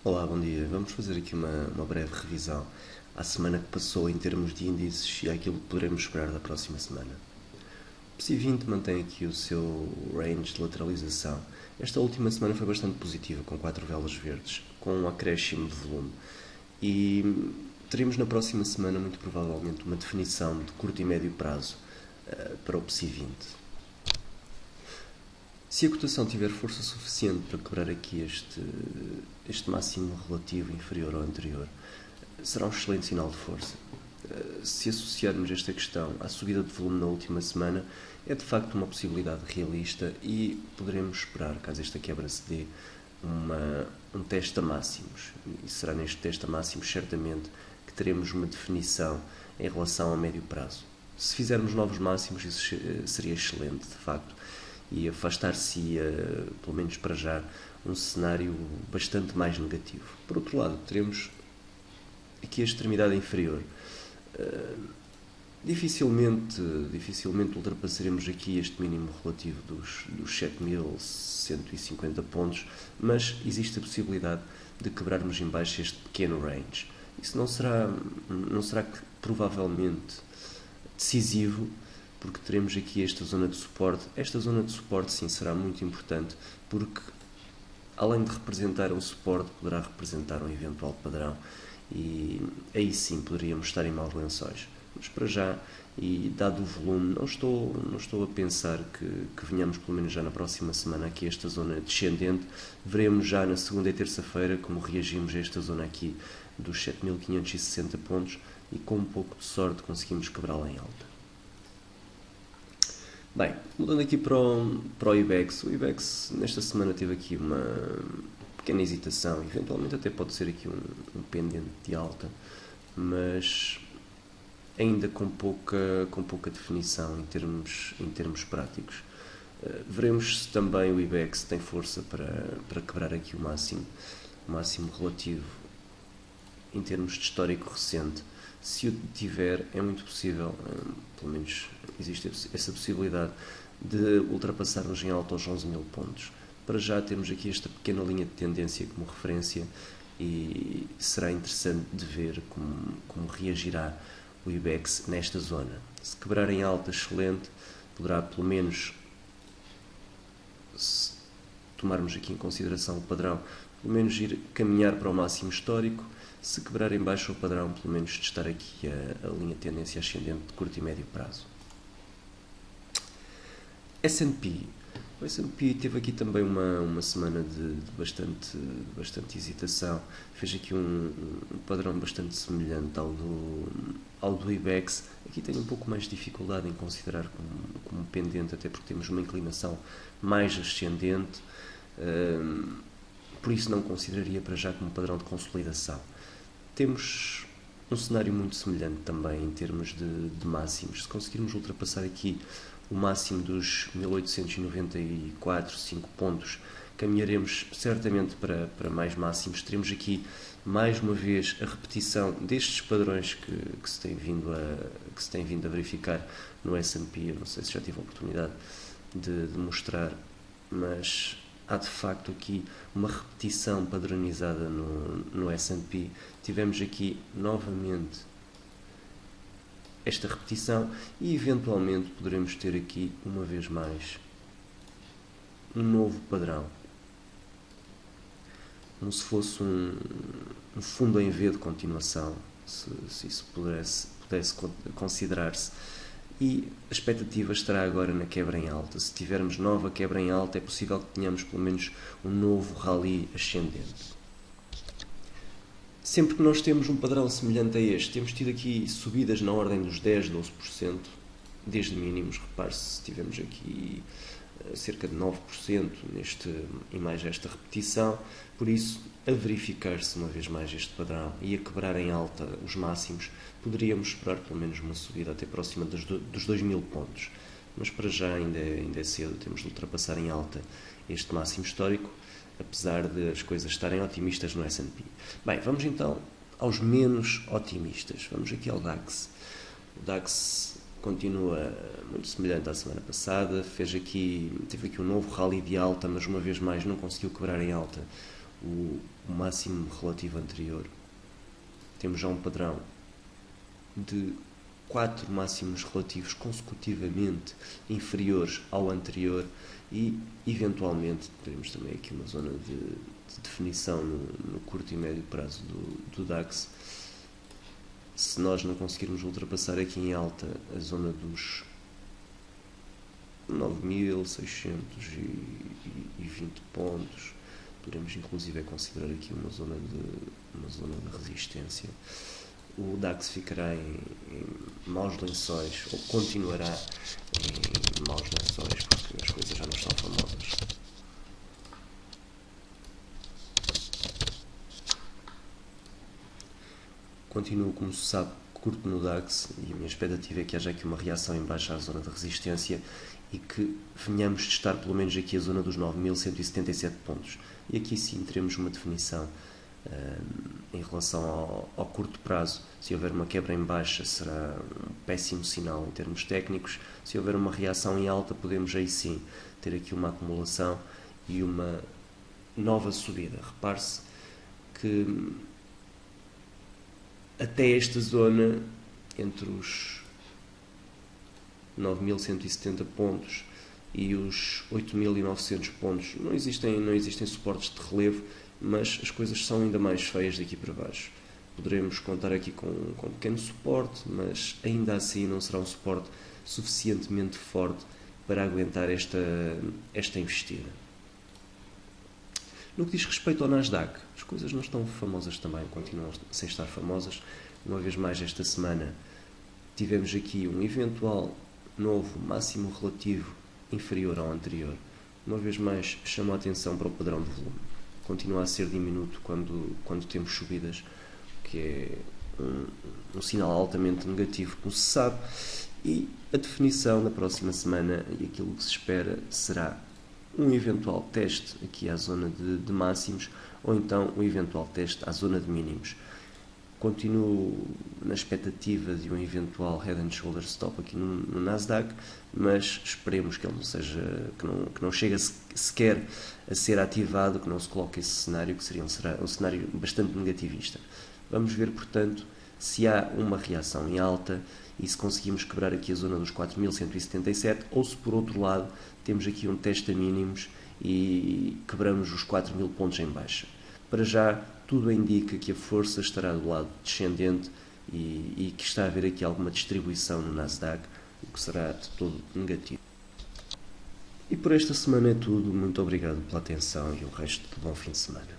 Olá, bom dia. Vamos fazer aqui uma breve revisão à semana que passou em termos de índices e àquilo que poderemos esperar da próxima semana. O PSI 20 mantém aqui o seu range de lateralização. Esta última semana foi bastante positiva, com 4 velas verdes, com um acréscimo de volume. E teremos na próxima semana, muito provavelmente, uma definição de curto e médio prazo para o PSI 20. Se a cotação tiver força suficiente para quebrar aqui este máximo relativo inferior ao anterior, será um excelente sinal de força. Se associarmos esta questão à subida de volume na última semana, é de facto uma possibilidade realista e poderemos esperar, caso esta quebra se dê, um teste a máximos. E será neste teste a máximos, certamente, que teremos uma definição em relação a médio prazo. Se fizermos novos máximos, isso seria excelente, de facto, e afastar-se, pelo menos para já, um cenário bastante mais negativo. Por outro lado, teremos aqui a extremidade inferior. Dificilmente ultrapassaremos aqui este mínimo relativo dos 7.150 pontos, mas existe a possibilidade de quebrarmos em baixo este pequeno range. Isso não será provavelmente decisivo, porque teremos aqui esta zona de suporte. Esta zona de suporte, sim, será muito importante, porque além de representar um suporte, poderá representar um eventual padrão, e aí sim poderíamos estar em maus lençóis. Mas para já, e dado o volume, não estou a pensar que venhamos, pelo menos já na próxima semana, aqui a esta zona descendente. Veremos já na segunda e terça-feira como reagimos a esta zona aqui dos 7.560 pontos, e com um pouco de sorte conseguimos quebrá-la em alta. Bem, mudando aqui para o IBEX. O IBEX nesta semana teve aqui uma pequena hesitação, eventualmente até pode ser aqui um pendente de alta, mas ainda com pouca definição em termos práticos. Veremos se também o IBEX tem força para quebrar aqui o máximo relativo em termos de histórico recente. Se o tiver, é muito possível, pelo menos existe essa possibilidade, de ultrapassarmos em alta aos 11.000 pontos. Para já temos aqui esta pequena linha de tendência como referência, e será interessante de ver como reagirá o IBEX nesta zona. Se quebrar em alta, excelente, poderá pelo menos, se tomarmos aqui em consideração o padrão, pelo menos ir caminhar para o máximo histórico. Se quebrar em baixo o padrão, pelo menos testar aqui a linha de tendência ascendente de curto e médio prazo. S&P. O S&P teve aqui também uma semana de bastante hesitação. Fez aqui um padrão bastante semelhante ao do IBEX. Aqui tenho um pouco mais de dificuldade em considerar como pendente, até porque temos uma inclinação mais ascendente. Por isso não consideraria para já como padrão de consolidação. Temos um cenário muito semelhante também em termos de máximos. Se conseguirmos ultrapassar aqui o máximo dos 1894, 5 pontos, caminharemos certamente para mais máximos. Teremos aqui mais uma vez a repetição destes padrões que se tem vindo a verificar no S&P. Eu não sei se já tive a oportunidade de mostrar, mas há de facto aqui uma repetição padronizada no S&P. Tivemos aqui novamente esta repetição, e eventualmente poderemos ter aqui uma vez mais um novo padrão, como se fosse um fundo em V de continuação, se isso pudesse considerar-se. E a expectativa estará agora na quebra em alta. Se tivermos nova quebra em alta, é possível que tenhamos pelo menos um novo rally ascendente. Sempre que nós temos um padrão semelhante a este, temos tido aqui subidas na ordem dos 10, 12%, desde mínimos. Repare-se, tivemos aqui cerca de 9% em mais esta repetição. Por isso, a verificar-se uma vez mais este padrão e a quebrar em alta os máximos, poderíamos esperar pelo menos uma subida até próxima dos 2.000 pontos. Mas para já ainda é cedo, temos de ultrapassar em alta este máximo histórico, apesar de as coisas estarem otimistas no S&P. Bem, vamos então aos menos otimistas. Vamos aqui ao DAX. O DAX continua muito semelhante à semana passada. Teve aqui um novo rally de alta, mas uma vez mais não conseguiu quebrar em alta o máximo relativo anterior. Temos já um padrão de 4 máximos relativos consecutivamente inferiores ao anterior e, eventualmente, teremos também aqui uma zona de definição no curto e médio prazo do DAX. Se nós não conseguirmos ultrapassar aqui em alta a zona dos 9.620 pontos, poderemos inclusive considerar aqui uma zona de resistência. O DAX ficará em maus lençóis, ou continuará em maus lençóis, porque as coisas já não estão famosas. Continuo, como se sabe, curto no DAX, e a minha expectativa é que haja aqui uma reação em baixa à zona de resistência e que venhamos testar pelo menos aqui a zona dos 9.177 pontos. E aqui sim teremos uma definição em relação ao curto prazo. Se houver uma quebra em baixa, será um péssimo sinal em termos técnicos. Se houver uma reação em alta, podemos aí sim ter aqui uma acumulação e uma nova subida. Repare-se que até esta zona, entre os 9.170 pontos e os 8.900 pontos, não existem suportes de relevo, mas as coisas são ainda mais feias daqui para baixo. Poderemos contar aqui com um pequeno suporte, mas ainda assim não será um suporte suficientemente forte para aguentar esta investida. No que diz respeito ao Nasdaq, as coisas não estão famosas também, continuam sem estar famosas. Uma vez mais, esta semana tivemos aqui um eventual novo máximo relativo inferior ao anterior. Uma vez mais, chamou a atenção para o padrão de volume. Continua a ser diminuto quando temos subidas, que é um sinal altamente negativo, como se sabe, e a definição na próxima semana e aquilo que se espera será um eventual teste aqui à zona de máximos ou então um eventual teste à zona de mínimos. Continuo na expectativa de um eventual Head and Shoulder Stop aqui no Nasdaq, mas esperemos que ele não seja, que não chegue sequer a ser ativado, que não se coloque esse cenário, que seria um cenário bastante negativista. Vamos ver, portanto, se há uma reação em alta e se conseguimos quebrar aqui a zona dos 4.177 ou se, por outro lado, temos aqui um teste a mínimos e quebramos os 4.000 pontos em baixa. Para já, tudo indica que a força estará do lado descendente e que está a haver aqui alguma distribuição no Nasdaq, o que será de todo negativo. E por esta semana é tudo. Muito obrigado pela atenção e o resto de bom fim de semana.